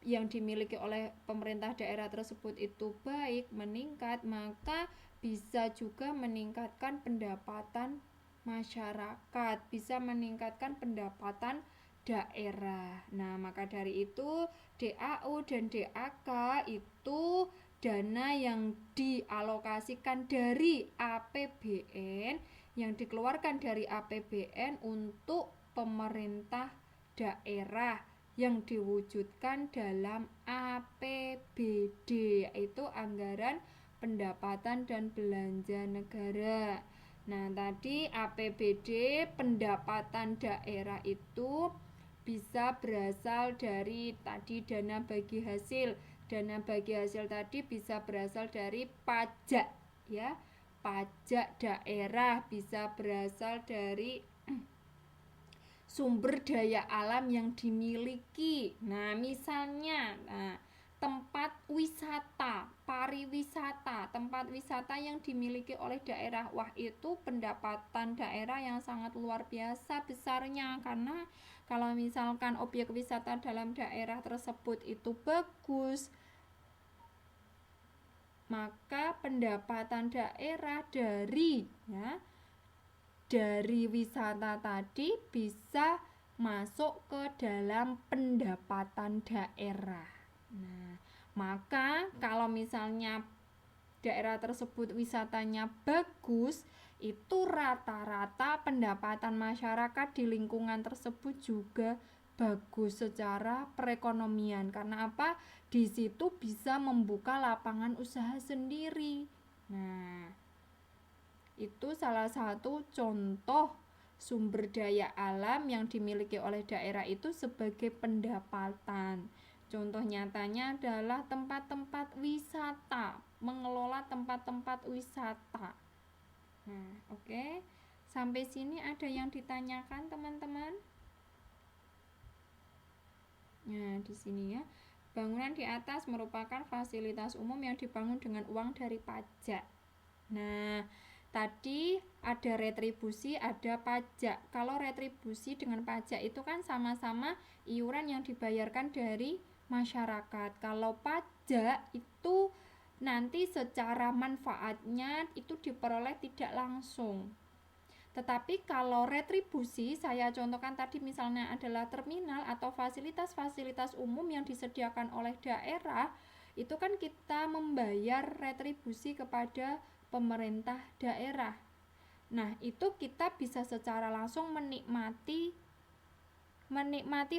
yang dimiliki oleh pemerintah daerah tersebut itu baik, meningkat, maka bisa juga meningkatkan pendapatan masyarakat, bisa meningkatkan pendapatan daerah. Nah, maka dari itu DAU dan DAK itu dana yang dialokasikan dari APBN, yang dikeluarkan dari APBN untuk pemerintah daerah yang diwujudkan dalam APBD, yaitu anggaran pendapatan dan belanja negara. Nah, tadi APBD pendapatan daerah itu bisa berasal dari tadi dana bagi hasil. Dana bagi hasil tadi bisa berasal dari pajak ya. Pajak daerah bisa berasal dari sumber daya alam yang dimiliki. Nah, misalnya tempat wisata, pariwisata, tempat wisata yang dimiliki oleh daerah. Wah, itu pendapatan daerah yang sangat luar biasa besarnya, karena kalau misalkan objek wisata dalam daerah tersebut itu bagus, maka pendapatan daerah dari wisata tadi bisa masuk ke dalam pendapatan daerah. Nah, maka kalau misalnya daerah tersebut wisatanya bagus, itu rata-rata pendapatan masyarakat di lingkungan tersebut juga bagus secara perekonomian. Karena apa? Di situ bisa membuka lapangan usaha sendiri. Nah, itu salah satu contoh sumber daya alam yang dimiliki oleh daerah itu sebagai pendapatan. Contoh nyatanya adalah tempat-tempat wisata, mengelola tempat-tempat wisata. Nah, oke. Sampai sini ada yang ditanyakan, teman-teman? Nah, di sini ya. Bangunan di atas merupakan fasilitas umum yang dibangun dengan uang dari pajak. Nah, tadi ada retribusi, ada pajak. Kalau retribusi dengan pajak itu kan sama-sama iuran yang dibayarkan dari masyarakat. Kalau pajak itu nanti secara manfaatnya itu diperoleh tidak langsung. Tetapi kalau retribusi, saya contohkan tadi misalnya adalah terminal atau fasilitas-fasilitas umum yang disediakan oleh daerah, itu kan kita membayar retribusi kepada pemerintah daerah. Nah, itu kita bisa secara langsung menikmati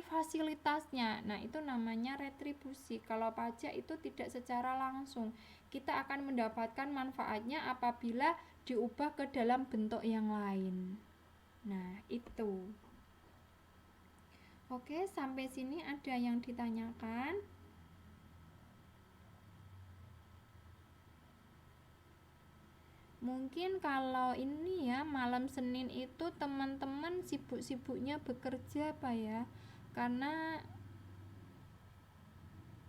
fasilitasnya. Nah, itu namanya retribusi. Kalau pajak itu tidak secara langsung. Kita akan mendapatkan manfaatnya apabila diubah ke dalam bentuk yang lain. Nah, itu. Oke, sampai sini ada yang ditanyakan? Mungkin kalau ini ya, malam Senin itu teman-teman sibuk-sibuknya bekerja Pak ya. Karena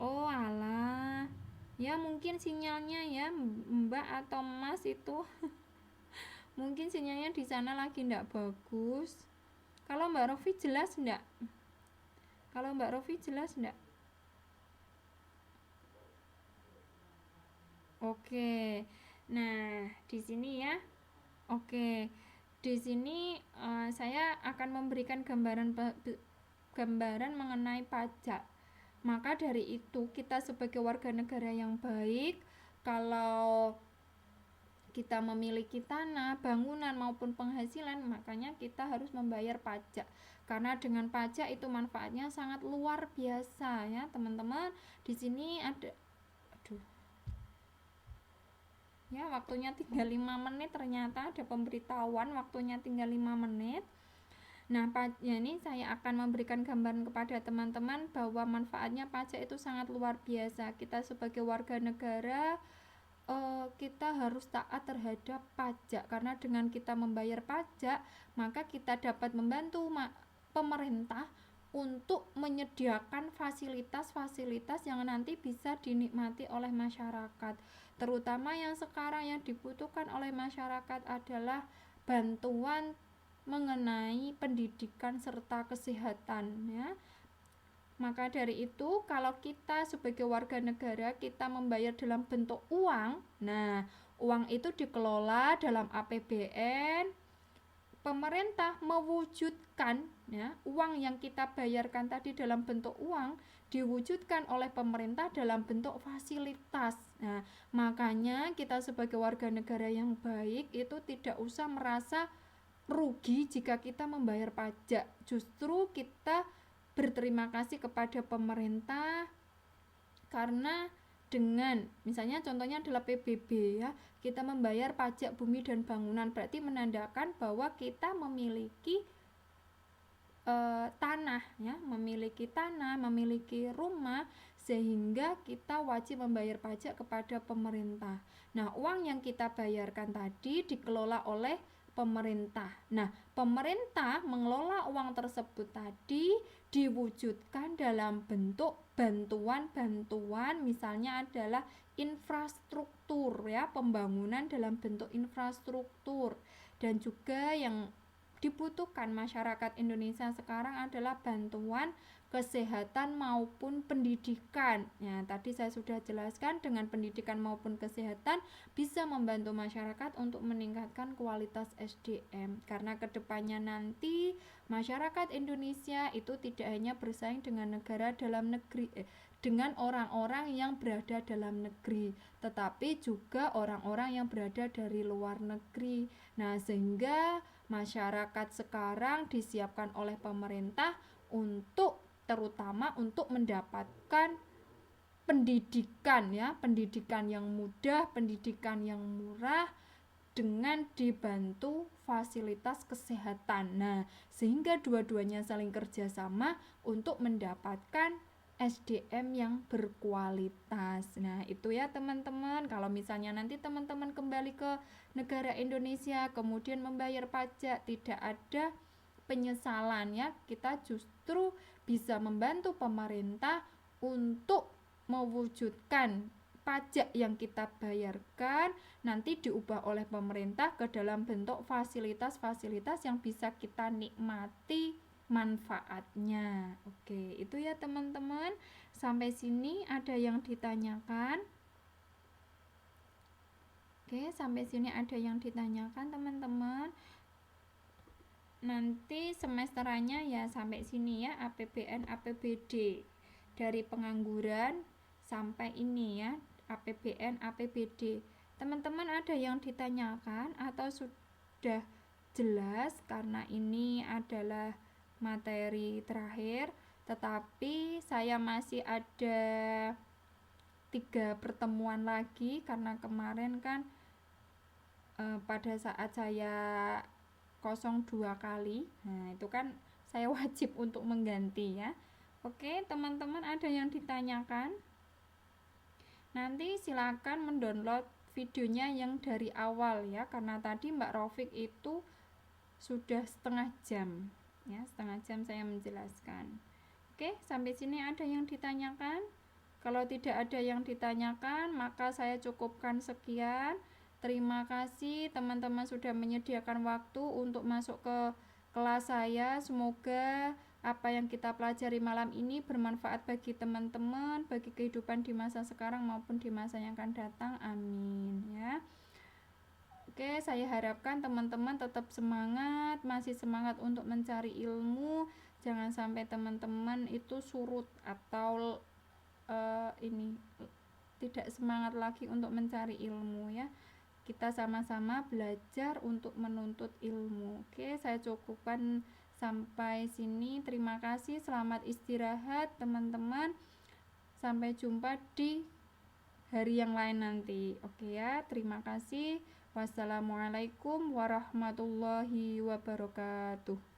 oh alah. Ya mungkin sinyalnya ya Mbak atau Mas itu mungkin sinyalnya di sana lagi ndak bagus. Kalau Mbak Rofi jelas ndak? Kalau Mbak Rofi jelas ndak? Oke. Nah, di sini ya. Oke. Di sini saya akan memberikan gambaran mengenai pajak. Maka dari itu kita sebagai warga negara yang baik, kalau kita memiliki tanah, bangunan maupun penghasilan, makanya kita harus membayar pajak. Karena dengan pajak itu manfaatnya sangat luar biasa ya, teman-teman. Di sini ada ya, waktunya tinggal 5 menit, ternyata ada pemberitahuan waktunya tinggal 5 menit. Nah, ya ini saya akan memberikan gambaran kepada teman-teman bahwa manfaatnya pajak itu sangat luar biasa. Kita sebagai warga negara kita harus taat terhadap pajak, karena dengan kita membayar pajak maka kita dapat membantu pemerintah untuk menyediakan fasilitas-fasilitas yang nanti bisa dinikmati oleh masyarakat. Terutama yang sekarang yang dibutuhkan oleh masyarakat adalah bantuan mengenai pendidikan serta kesehatan ya. Maka dari itu, kalau kita sebagai warga negara kita membayar dalam bentuk uang, nah uang itu dikelola dalam APBN, pemerintah mewujudkan ya, uang yang kita bayarkan tadi dalam bentuk uang diwujudkan oleh pemerintah dalam bentuk fasilitas. Nah, makanya kita sebagai warga negara yang baik itu tidak usah merasa rugi jika kita membayar pajak. Justru kita berterima kasih kepada pemerintah karena dengan misalnya contohnya adalah PBB ya, kita membayar pajak bumi dan bangunan, berarti menandakan bahwa kita memiliki tanah ya, memiliki rumah, sehingga kita wajib membayar pajak kepada pemerintah. Nah, uang yang kita bayarkan tadi dikelola oleh pemerintah. Nah, pemerintah mengelola uang tersebut tadi diwujudkan dalam bentuk bantuan-bantuan, misalnya adalah infrastruktur ya, pembangunan dalam bentuk infrastruktur. Dan juga yang dibutuhkan masyarakat Indonesia sekarang adalah bantuan kesehatan maupun pendidikan. Ya, tadi saya sudah jelaskan, dengan pendidikan maupun kesehatan bisa membantu masyarakat untuk meningkatkan kualitas SDM. Karena kedepannya nanti masyarakat Indonesia itu tidak hanya bersaing dengan negara dalam negeri, dengan orang-orang yang berada dalam negeri, tetapi juga orang-orang yang berada dari luar negeri. Nah, sehingga masyarakat sekarang disiapkan oleh pemerintah untuk terutama untuk mendapatkan pendidikan ya, pendidikan yang mudah, pendidikan yang murah dengan dibantu fasilitas kesehatan. Nah, sehingga dua-duanya saling kerjasama untuk mendapatkan SDM yang berkualitas. Nah, itu ya teman-teman. Kalau misalnya nanti teman-teman kembali ke negara Indonesia kemudian membayar pajak, tidak ada penyesalan ya. Kita justru bisa membantu pemerintah untuk mewujudkan pajak yang kita bayarkan nanti diubah oleh pemerintah ke dalam bentuk fasilitas-fasilitas yang bisa kita nikmati manfaatnya. Oke, itu ya teman-teman. Sampai sini ada yang ditanyakan? Oke, sampai sini ada yang ditanyakan teman-teman. nanti semesterannya ya sampai sini ya, APBN APBD, dari pengangguran sampai ini ya, APBN APBD. Teman-teman ada yang ditanyakan atau sudah jelas? Karena ini adalah materi terakhir, tetapi saya masih ada 3 pertemuan lagi karena kemarin kan pada saat saya 02 kali, nah itu kan saya wajib untuk mengganti ya. Oke teman-teman, ada yang ditanyakan? Nanti silakan mendownload videonya yang dari awal ya, karena tadi Mbak Rofik itu sudah setengah jam ya, setengah jam saya menjelaskan. Oke, sampai sini ada yang ditanyakan? Kalau tidak ada yang ditanyakan, maka saya cukupkan sekian. Terima kasih teman-teman sudah menyediakan waktu untuk masuk ke kelas saya. Semoga apa yang kita pelajari malam ini bermanfaat bagi teman-teman, bagi kehidupan di masa sekarang maupun di masa yang akan datang. Amin ya. Oke, saya harapkan teman-teman tetap semangat, masih semangat untuk mencari ilmu. Jangan sampai teman-teman itu surut atau ini tidak semangat lagi untuk mencari ilmu ya. Kita sama-sama belajar untuk menuntut ilmu. Oke, saya cukupkan sampai sini. Terima kasih, selamat istirahat teman-teman. Sampai jumpa di hari yang lain nanti. Oke ya, terima kasih. Wassalamualaikum warahmatullahi wabarakatuh.